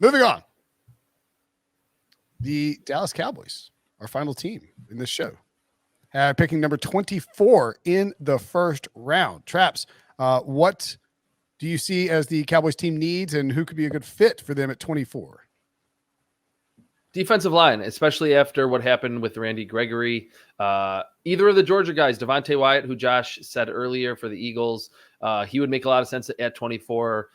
Moving on. The Dallas Cowboys, our final team in this show, picking number 24 in the first round. Traps, what do you see as the Cowboys team needs, and who could be a good fit for them at 24? Defensive line, especially after what happened with Randy Gregory. Either of the Georgia guys, Devontae Wyatt, who Josh said earlier for the Eagles, he would make a lot of sense at 24.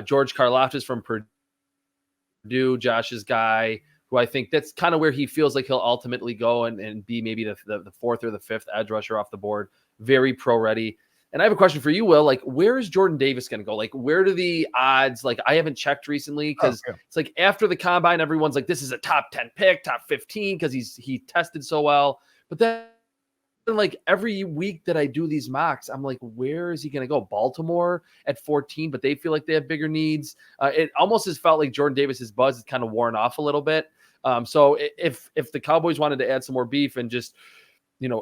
George Karloftis from Purdue, Josh's guy, who I think that's kind of where he feels like he'll ultimately go and be maybe the fourth or the fifth edge rusher off the board. Very pro ready. And I have a question for you, Will. Like, where is Jordan Davis going to go? Like, where do the odds, like, I haven't checked recently because it's like after the combine, everyone's like, this is a top 10 pick, top 15, because he tested so well. But then, like, every week that I do these mocks, I'm like, where is he going to go? Baltimore at 14, but they feel like they have bigger needs. It almost has felt like Jordan Davis's buzz is kind of worn off a little bit. So if the Cowboys wanted to add some more beef and just,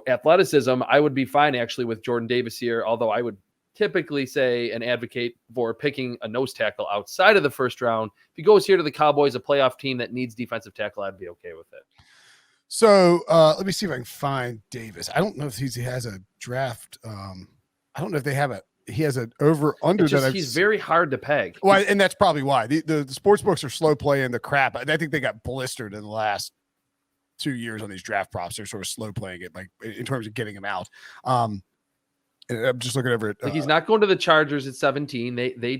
athleticism, I would be fine actually with Jordan Davis here, although I would typically say and advocate for picking a nose tackle outside of the first round. If he goes here to the Cowboys, a playoff team that needs defensive tackle, I'd be okay with it. So let me see if I can find Davis. I don't know if he has a draft. I don't know if they have he has an over under that. He's very hard to peg. Well, and that's probably why the sports books are slow playing the crap. I think they got blistered in the last 2 years on these draft props. They're sort of slow playing it, like in terms of getting them out. And I'm just looking over it. Like he's not going to the Chargers at 17. They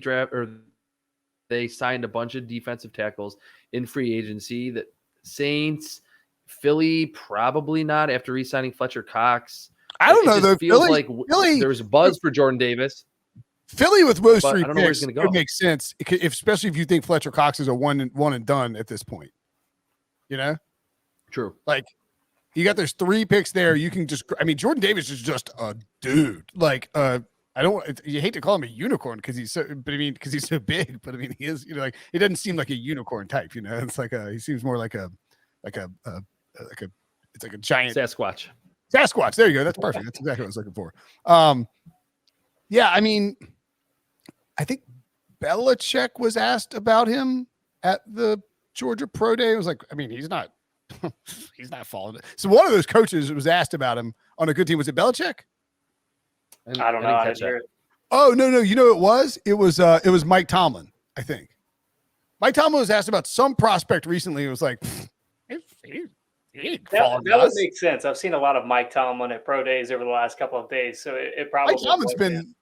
signed a bunch of defensive tackles in free agency. That Saints, Philly, probably not after re-signing Fletcher Cox. I don't know though. Feels like there's a buzz for Jordan Davis. Philly with those three I don't know where he's picks going to go. It makes sense, especially if you think Fletcher Cox is a one and done at this point. True. Like you got those 3 picks there. You can Jordan Davis is just a dude. Like you hate to call him a unicorn because he's so big, but he is, he doesn't seem like a unicorn type, it's like he seems more like a giant Sasquatch. There you go. That's perfect. That's exactly what I was looking for. I think Belichick was asked about him at the Georgia Pro Day. It was like, he's not falling. So one of those coaches was asked about him on a good team. Was it Belichick? I don't know. I didn't hear it. Oh, no. It was Mike Tomlin, I think. Mike Tomlin was asked about some prospect recently. It was like, that would make sense. I've seen a lot of Mike Tomlin at pro days over the last couple of days. So it probably Mike Tomlin's been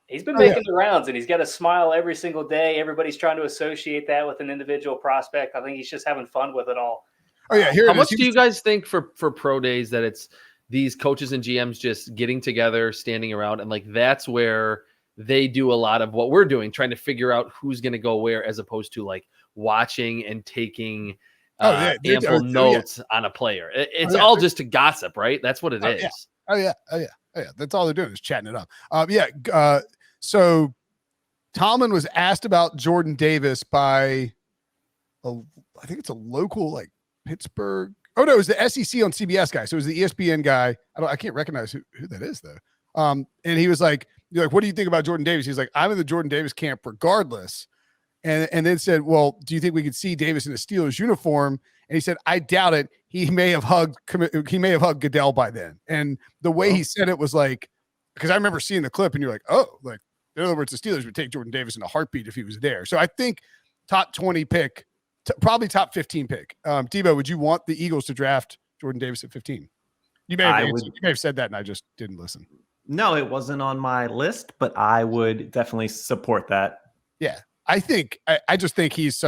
making the rounds, and he's got a smile every single day. Everybody's trying to associate that with an individual prospect. I think he's just having fun with it all. Oh yeah, how much do you guys think for pro days that it's these coaches and GMs just getting together, standing around, and like that's where they do a lot of what we're doing, trying to figure out who's going to go where, as opposed to like watching and taking ample notes on a player. It's all just to gossip, right? That's what it is. Yeah. Oh yeah. That's all they're doing is chatting it up. So Tomlin was asked about Jordan Davis by I think it's a local like Pittsburgh. Oh no, it was the SEC on CBS guy. So it was the ESPN guy. I can't recognize who that is though. And he was like, what do you think about Jordan Davis? He's like, I'm in the Jordan Davis camp regardless. And then said, well, do you think we could see Davis in a Steelers uniform? And he said, I doubt it. He may have hugged Goodell by then. And the way he said it was like, because I remember seeing the clip and you're like, oh, like in other words, the Steelers would take Jordan Davis in a heartbeat if he was there. So I think top 20 pick, probably top 15 pick. Debo, would you want the Eagles to draft Jordan Davis at 15? You may have said that and I just didn't listen. No, it wasn't on my list, but I would definitely support that. Yeah. I just think he's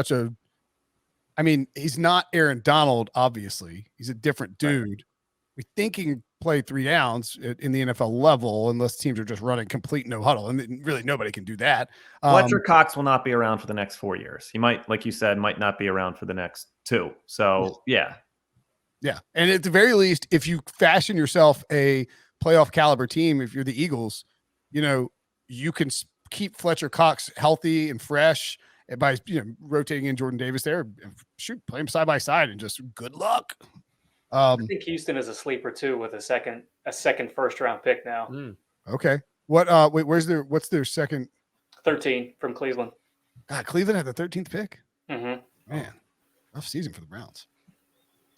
he's not Aaron Donald, obviously. He's a different dude. Right. We think he can play 3 downs in the NFL level unless teams are just running complete no huddle. And really nobody can do that. Fletcher Cox will not be around for the next 4 years. He might, like you said, might not be around for the next 2. So, yeah. Yeah. And at the very least, if you fashion yourself a playoff caliber team, if you're the Eagles, you can keep Fletcher Cox healthy and fresh by rotating in Jordan Davis there. Shoot, play him side by side and just good luck. I think Houston is a sleeper too with a second first round pick now. Okay. What's their second? 13 from Cleveland. God, Cleveland had the 13th pick. Man, rough season for the Browns.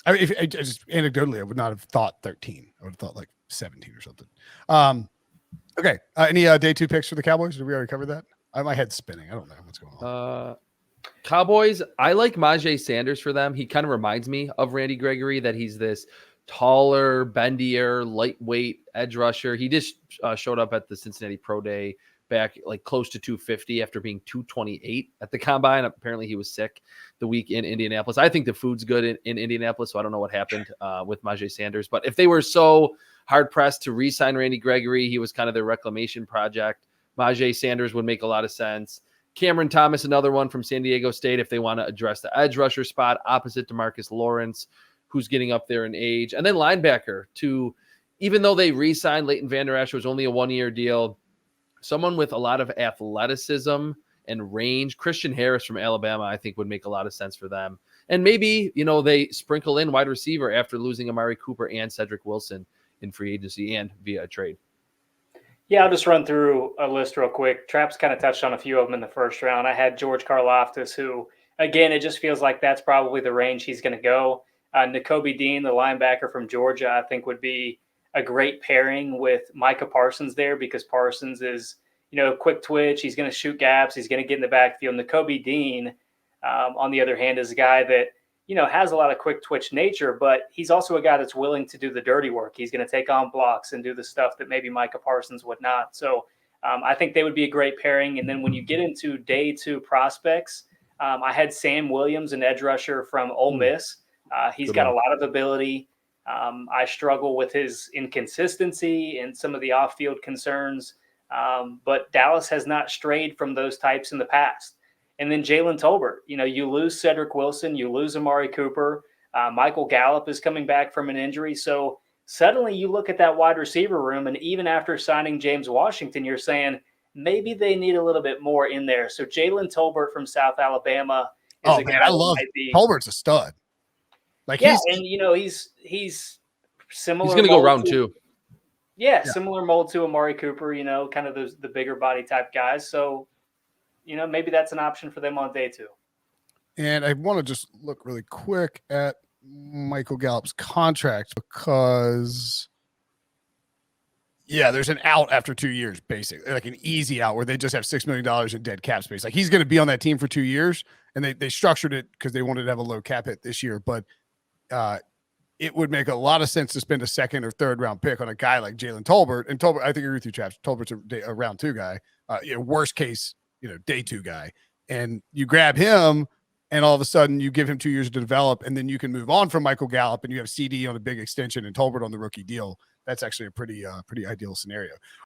I mean, I just anecdotally, I would not have thought 13. I would have thought like 17 or something. Okay. Any day 2 picks for the Cowboys? Did we already cover that? My head's spinning. I don't know what's going on. Cowboys, I like Myjai Sanders for them. He kind of reminds me of Randy Gregory, that he's this taller, bendier, lightweight edge rusher. He just showed up at the Cincinnati Pro Day back like close to 250 after being 228 at the combine. Apparently he was sick the week in Indianapolis. I think the food's good in Indianapolis, so I don't know what happened with Myjai Sanders. But if they were so hard-pressed to re-sign Randy Gregory, he was kind of their reclamation project, Myjai Sanders would make a lot of sense. Cameron Thomas, another one from San Diego State, if they want to address the edge rusher spot opposite DeMarcus Lawrence, who's getting up there in age. And then linebacker, even though they re-signed Leighton Vander Esch, was only a 1-year deal, someone with a lot of athleticism and range. Christian Harris from Alabama, I think, would make a lot of sense for them. And maybe, they sprinkle in wide receiver after losing Amari Cooper and Cedric Wilson in free agency and via a trade. Yeah, I'll just run through a list real quick. Traps kind of touched on a few of them in the first round. I had George Karloftis, who, again, it just feels like that's probably the range he's going to go. Nakobe Dean, the linebacker from Georgia, I think would be a great pairing with Micah Parsons there, because Parsons is, quick twitch. He's going to shoot gaps. He's going to get in the backfield. Nakobe Dean, on the other hand, is a guy that, has a lot of quick twitch nature, but he's also a guy that's willing to do the dirty work. He's going to take on blocks and do the stuff that maybe Micah Parsons would not. So I think they would be a great pairing. And then when you get into day 2 prospects, I had Sam Williams, an edge rusher from Ole Miss. He's got a lot of ability. I struggle with his inconsistency and some of the off-field concerns, but Dallas has not strayed from those types in the past. And then Jalen Tolbert, you lose Cedric Wilson, you lose Amari Cooper. Michael Gallup is coming back from an injury. So suddenly you look at that wide receiver room, and even after signing James Washington, you're saying maybe they need a little bit more in there. So Jalen Tolbert from South Alabama is a guy I love Tolbert's a stud. He's similar. He's going to go round 2. Yeah, similar mold to Amari Cooper, kind of the bigger body type guys. So, maybe that's an option for them on day 2. And I want to just look really quick at Michael Gallup's contract, because, there's an out after 2 years, basically, like an easy out where they just have $6 million in dead cap space. Like, he's going to be on that team for 2 years, and they structured it because they wanted to have a low cap hit this year. But it would make a lot of sense to spend a 2nd or 3rd round pick on a guy like Jalen Tolbert. And Tolbert, I think I agree with you, Traps. Tolbert's a round 2 guy. Worst case, day 2 guy. And you grab him, and all of a sudden you give him 2 years to develop, and then you can move on from Michael Gallup, and you have CD on a big extension and Tolbert on the rookie deal. That's actually a pretty ideal scenario.